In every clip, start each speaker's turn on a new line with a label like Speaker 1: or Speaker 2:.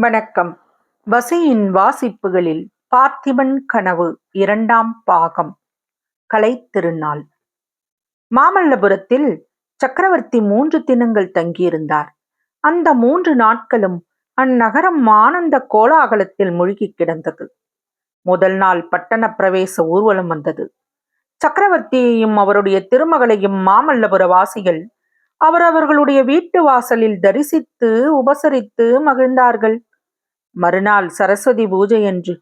Speaker 1: வணக்கம். வசியின் வாசிப்புகளில் பார்த்திபன் கனவு 2ஆம் பாகம். கலைத்திருநாள். மாமல்லபுரத்தில் சக்கரவர்த்தி 3 தினங்கள் தங்கியிருந்தார். அந்த 3 நாட்களும் அந்நகரம் ஆனந்த கோலாகலத்தில் மூழ்கி கிடந்தது. முதல் நாள் பட்டண பிரவேச ஊர்வலம் வந்தது. சக்கரவர்த்தியையும் அவருடைய திருமகளையும் மாமல்லபுர வாசிகள் அவரவர்களுடைய வீட்டு வாசலில் தரிசித்து உபசரித்து மகிழ்ந்தார்கள். மறுநாள் சரஸ்வதி பூஜை அன்று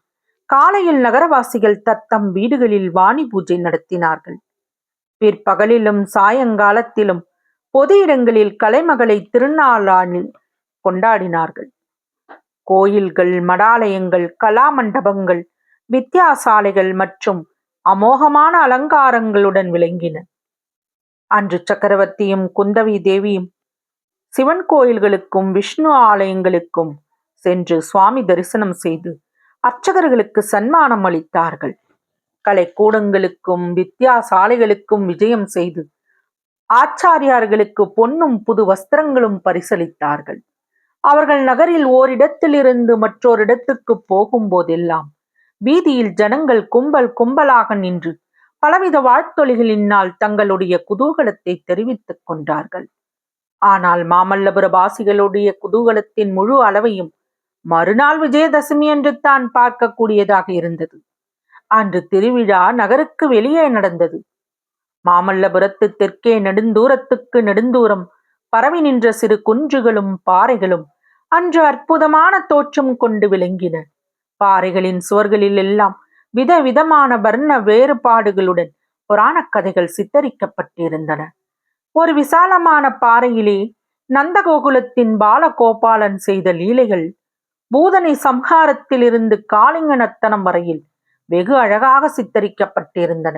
Speaker 1: காலையில் நகரவாசிகள் தத்தம் வீடுகளில் வாணி பூஜை நடத்தினார்கள். பிற்பகலிலும் சாயங்காலத்திலும் பொது இடங்களில் கலைமகளை திருநாளானில் கொண்டாடினார்கள். கோயில்கள், மடாலயங்கள், கலாமண்டபங்கள், வித்தியாசாலைகள் மற்றும் அமோகமான அலங்காரங்களுடன் விளங்கின. அன்று சக்கரவர்த்தியும் குந்தவி தேவியும் சிவன் கோயில்களுக்கும் விஷ்ணு ஆலயங்களுக்கும் சென்று சுவாமி தரிசனம் செய்து அர்ச்சகர்களுக்கு சன்மானம் அளித்தார்கள். கலைக்கூடங்களுக்கும் வித்தியாசாலைகளுக்கும் விஜயம் செய்து ஆச்சாரியார்களுக்கு பொன்னும் புது வஸ்திரங்களும் பரிசளித்தார்கள். அவர்கள் நகரில் ஓரிடத்திலிருந்து மற்றோரிடத்துக்கு போகும்போதெல்லாம் வீதியில் ஜனங்கள் கும்பல் கும்பலாக நின்று பலவித வாழ்த்தொலிகளினால் தங்களுடைய குதூகலத்தை தெரிவித்துக் கொண்டார்கள். ஆனால் மாமல்லபுர வாசிகளுடைய குதூகலத்தின் முழு அளவையும் மறுநாள் விஜயதசமி அன்று தான் பார்க்கக்கூடியதாக இருந்தது. அன்று திருவிழா நகருக்கு வெளியே நடந்தது. மாமல்லபுரத்து தெற்கே நெடுந்தூரத்துக்கு நெடுந்தூரம் பரவி நின்ற சிறு குன்றுகளும் பாறைகளும் அன்று அற்புதமான தோற்றம் கொண்டு விளங்கின. பாறைகளின் சுவர்களில் எல்லாம் விதவிதமான வர்ண வேறுபாடுகளுடன் புராண கதைகள் சித்தரிக்கப்பட்டிருந்தன. ஒரு விசாலமான பாறையிலே நந்தகோகுலத்தின் பாலகோபாலன் செய்த லீலைகள் பூதனை சம்ஹாரத்திலிருந்து காளிங்க நர்த்தனம் வரையில் வெகு அழகாக சித்தரிக்கப்பட்டிருந்தன.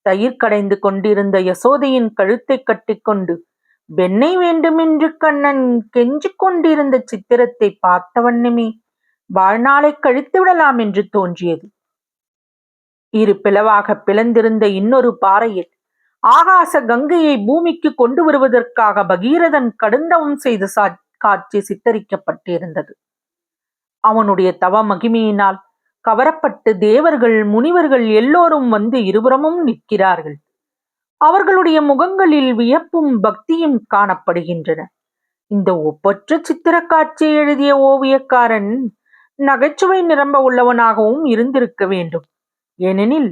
Speaker 1: தயிர் கடைந்து கொண்டிருந்த யசோதையின் கழுத்தை கட்டிக்கொண்டு வெண்ணெய் வேண்டுமென்று கண்ணன் கெஞ்சிக் கொண்டிருந்த சித்திரத்தை பார்த்த வண்ணமே வாழ்நாளை கழித்து விடலாம் என்று தோன்றியது. இரு பிளவாக பிளந்திருந்த இன்னொரு பாறையில் ஆகாச கங்கையை பூமிக்கு கொண்டு வருவதற்காக பகீரதன் கடுந்தவம் செய்த காட்சி சித்தரிக்கப்பட்டிருந்தது. அவனுடைய தவ மகிமையினால் கவரப்பட்டு தேவர்கள் முனிவர்கள் எல்லோரும் வந்து இருபுறமும் நிற்கிறார்கள். அவர்களுடைய முகங்களில் வியப்பும் பக்தியும் காணப்படுகின்றன. இந்த ஒப்பற்ற சித்திர காட்சியை எழுதிய ஓவியக்காரன் நகைச்சுவை நிரம்ப உள்ளவனாகவும் இருந்திருக்க வேண்டும். ஏனெனில்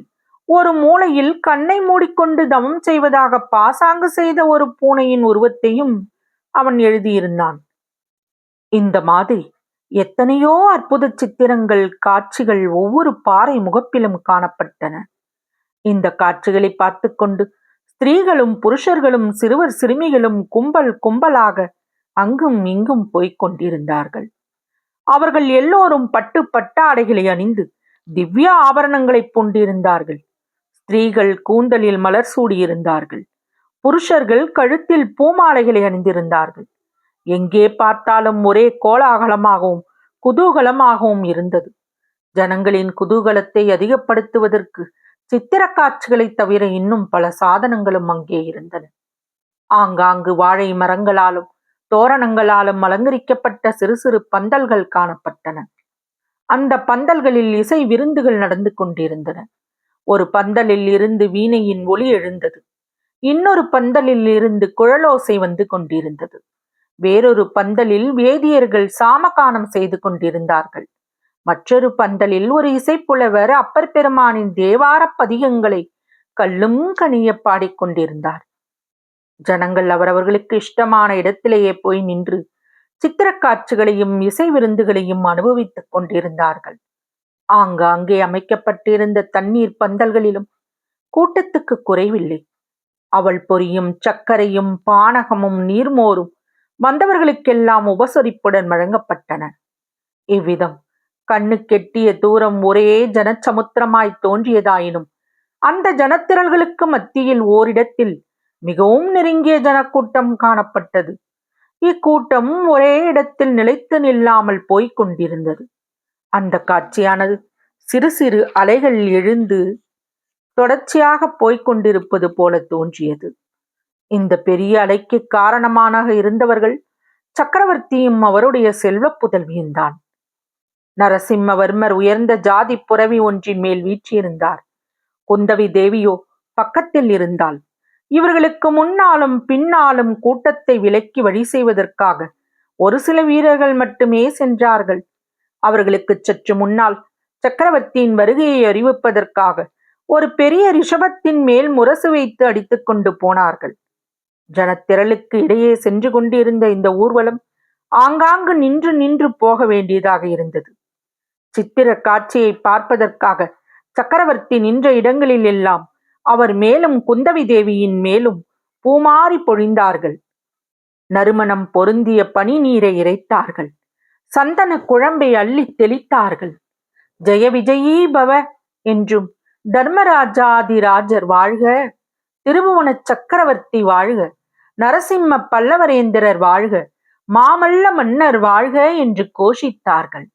Speaker 1: ஒரு மூலையில் கண்ணை மூடிக்கொண்டு தவம் செய்வதாக பாசாங்கு செய்த ஒரு பூனையின் உருவத்தையும் அவன் எழுதியிருந்தான். இந்த மாதிரி எத்தனையோ அற்புத சித்திரங்கள், காட்சிகள் ஒவ்வொரு பாறை முகப்பிலும் காணப்பட்டன. இந்த காட்சிகளை பார்த்து கொண்டு ஸ்திரீகளும் புருஷர்களும் சிறுவர் சிறுமிகளும் கும்பல் கும்பலாக அங்கும் இங்கும் போய்க் கொண்டிருந்தார்கள். அவர்கள் எல்லோரும் பட்டு பட்டாடைகளை அணிந்து திவ்ய ஆபரணங்களை பூண்டிருந்தார்கள். ஸ்திரீகள் கூந்தலில் மலர் சூடியிருந்தார்கள். புருஷர்கள் கழுத்தில் பூமாலைகளை அணிந்திருந்தார்கள். எங்கே பார்த்தாலும் ஒரே கோலாகலமாகவும் குதூகலமாகவும் இருந்தது. ஜனங்களின் குதூகலத்தை அதிகப்படுத்துவதற்கு சித்திர காட்சிகளை தவிர இன்னும் பல சாதனங்களும் அங்கே இருந்தன. ஆங்காங்கு வாழை மரங்களாலும் தோரணங்களாலும் அலங்கரிக்கப்பட்ட சிறு சிறு பந்தல்கள் காணப்பட்டன. அந்த பந்தல்களில் இசை விருந்துகள் நடந்து கொண்டிருந்தன. ஒரு பந்தலில் இருந்து வீணையின் ஒலி எழுந்தது. இன்னொரு பந்தலில் இருந்து குழலோசை வந்து கொண்டிருந்தது. வேறொரு பந்தலில் வேதியர்கள் சாமகானம் செய்து கொண்டிருந்தார்கள். மற்றொரு பந்தலில் ஒரு இசைப்புலவர் அப்பர் பெருமானின் தேவார பதிகங்களை கல்லும் கனிய பாடிக்கொண்டிருந்தார். ஜனங்கள் அவரவர்களுக்கு இஷ்டமான இடத்திலேயே போய் நின்று சித்திர காட்சிகளையும் இசை விருந்துகளையும் அனுபவித்துக் கொண்டிருந்தார்கள். ஆங்காங்கே அமைக்கப்பட்டிருந்த தண்ணீர் பந்தல்களிலும் கூட்டத்துக்கு குறைவில்லை. அவள் பொரியும் சர்க்கரையும் பானகமும் நீர்மோரும் வந்தவர்களுக்கெல்லாம் உபசரிப்புடன் வழங்கப்பட்டன. இவ்விதம் கண்ணு கெட்டிய தூரம் ஒரே ஜனச்சமுத்திரமாய் தோன்றியதாயினும் அந்த ஜனத்திரள்களுக்கு மத்தியில் ஓரிடத்தில் மிகவும் நெருங்கிய ஜனக்கூட்டம் காணப்பட்டது. இக்கூட்டம் ஒரே இடத்தில் நிலைத்து நில்லாமல் போய்க் கொண்டிருந்தது. அந்த காட்சியானது சிறு சிறு அலைகள் எழுந்து தொடர்ச்சியாக போய்க் கொண்டிருப்பது போல தோன்றியது. இந்த பெரிய அலைக்கு காரணமாக இருந்தவர்கள் சக்கரவர்த்தியும் அவருடைய செல்வ புதல்வியும்தான். நரசிம்மவர்மர் உயர்ந்த ஜாதி புரவி ஒன்றின் மேல் வீற்றிருந்தார். குந்தவி தேவியோ பக்கத்தில் இருந்தாள். இவர்களுக்கு முன்னாலும் பின்னாலும் கூட்டத்தை விலக்கி வழி செய்வதற்காக ஒரு சில வீரர்கள் மட்டுமே சென்றார்கள். அவர்களுக்கு சற்று முன்னால் சக்கரவர்த்தியின் வருகையை அறிவிப்பதற்காக ஒரு பெரிய ரிஷபத்தின் மேல் முரசு வைத்து அடித்துக் கொண்டு போனார்கள். ஜனத்திரளுக்கு இடையே சென்று கொண்டிருந்த இந்த ஊர்வலம் ஆங்காங்கு நின்று நின்று போக வேண்டியதாக இருந்தது. சித்திர காட்சியை பார்ப்பதற்காக சக்கரவர்த்தி நின்ற இடங்களில் எல்லாம் அவர் மேலும் குந்தவி தேவியின் மேலும் பூமாரி பொழிந்தார்கள். நறுமணம் பொருந்திய பனி நீரை இறைத்தார்கள். சந்தன குழம்பை அள்ளி தெளித்தார்கள். ஜெய விஜயீ பவ என்றும், தர்மராஜாதிராஜர் வாழ்க, திருபுவன சக்கரவர்த்தி வாழ்க, நரசிம்ம பல்லவரேந்திரர் வாழ்க, மாமல்ல மன்னர் வாழ்க என்று கோஷித்தார்கள்.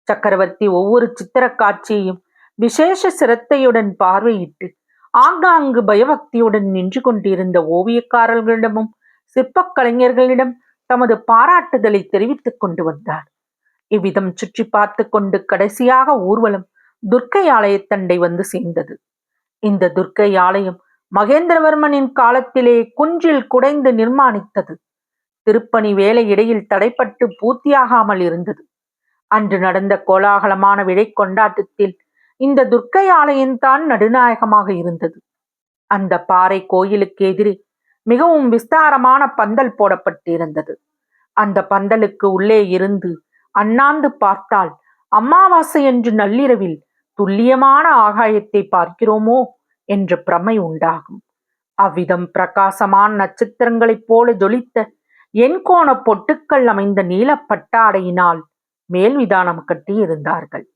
Speaker 1: சக்கரவர்த்தி ஒவ்வொரு சித்திர காட்சியையும் விசேஷ சிரத்தையுடன் பார்வையிட்டு ஆங்காங்கு பயபக்தியுடன் நின்று கொண்டிருந்த ஓவியக்காரர்களிடமும் சிற்பக் கலைஞர்களிடம் தமது பாராட்டுதலை தெரிவித்துக் கொண்டு வந்தார். இவ்விதம் சுற்றி பார்த்து கொண்டு கடைசியாக ஊர்வலம் துர்க்கை ஆலயத்தண்டை வந்து சேர்ந்தது. இந்த துர்க்கை ஆலயம் மகேந்திரவர்மனின் காலத்திலே குன்றில் குடைந்து நிர்மாணித்தது. திருப்பணி வேலை இடையில் தடைப்பட்டு பூர்த்தியாகாமல் இருந்தது. அன்று நடந்த கோலாகலமான விழை கொண்டாட்டத்தில் இந்த துர்க்கை ஆலயம்தான் நடுநாயகமாக இருந்தது. அந்த பாறை கோயிலுக்கு எதிரே மிகவும் விஸ்தாரமான பந்தல் போடப்பட்டிருந்தது. அந்த பந்தலுக்கு உள்ளே இருந்து அண்ணாந்து பார்த்தால் அமாவாசை என்று நள்ளிரவில் துல்லியமான ஆகாயத்தை பார்க்கிறோமோ என்ற பிரமை உண்டாகும். அவ்விதம் பிரகாசமான நட்சத்திரங்களைப் போல ஜொலித்த எண்கோண பொட்டுக்கள் அமைந்த நீலப்பட்டாடையினால் மேல் விதானம் கட்டியிருந்தார்கள்.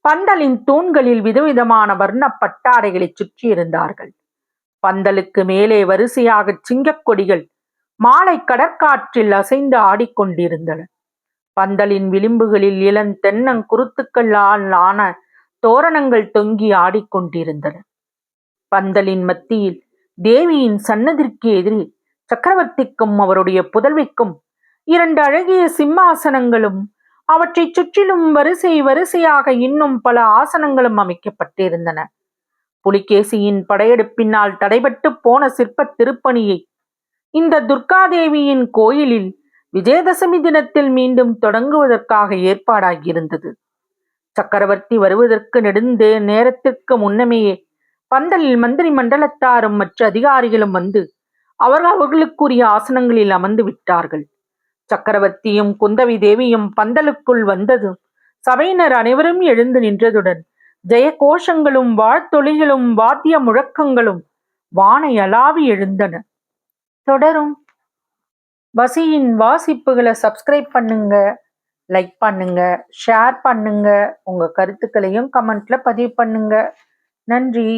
Speaker 1: பந்தலின் தூண்களில் விதவிதமான வர்ண பட்டாடைகளை சுற்றி இருந்தார்கள். பந்தலுக்கு மேலே வரிசையாக சிங்கக் கொடிகள் மாலை கடற்காற்றில் அசைந்து ஆடிக்கொண்டிருந்தன. பந்தலின் விளிம்புகளில் இளந்தென்னங்குருத்துக்களால் ஆன தோரணங்கள் தொங்கி ஆடிக்கொண்டிருந்தன. பந்தலின் மத்தியில் தேவியின் சன்னதிற்கு எதிரே சக்கரவர்த்திக்கும் அவருடைய புதல்விக்கும் 2 அழகிய சிம்மாசனங்களும் அவற்றை சுற்றிலும் வரிசை வரிசையாக இன்னும் பல ஆசனங்களும் அமைக்கப்பட்டிருந்தன. புலிகேசியின் படையெடுப்பினால் தடைபட்டு போன சிற்ப திருப்பணியை இந்த துர்காதேவியின் கோயிலில் விஜயதசமி தினத்தில் மீண்டும் தொடங்குவதற்காக ஏற்பாடாகியிருந்தது. சக்கரவர்த்தி வருவதற்கு நெடுந்தே நேரத்திற்கு முன்னமேயே பந்தலில் மந்திரி மண்டலத்தாரும் மற்ற அதிகாரிகளும் வந்து அவர்களுக்குரிய ஆசனங்களில் அமர்ந்து விட்டார்கள். சக்கரவர்த்தியும் குந்தவி தேவியும் பந்தலுக்குள் வந்ததும் சபையினர் அனைவரும் எழுந்து நின்றதுடன் ஜெய கோஷங்களும் வாழ்த்தொலிகளும் வாத்திய முழக்கங்களும் வானை அளாவி எழுந்தன. தொடரும். வசியின் வாசிப்புகளை சப்ஸ்கிரைப் பண்ணுங்க, லைக் பண்ணுங்க, ஷேர் பண்ணுங்க, உங்க கருத்துக்களையும் கமெண்ட்ல பதிவு பண்ணுங்க. நன்றி.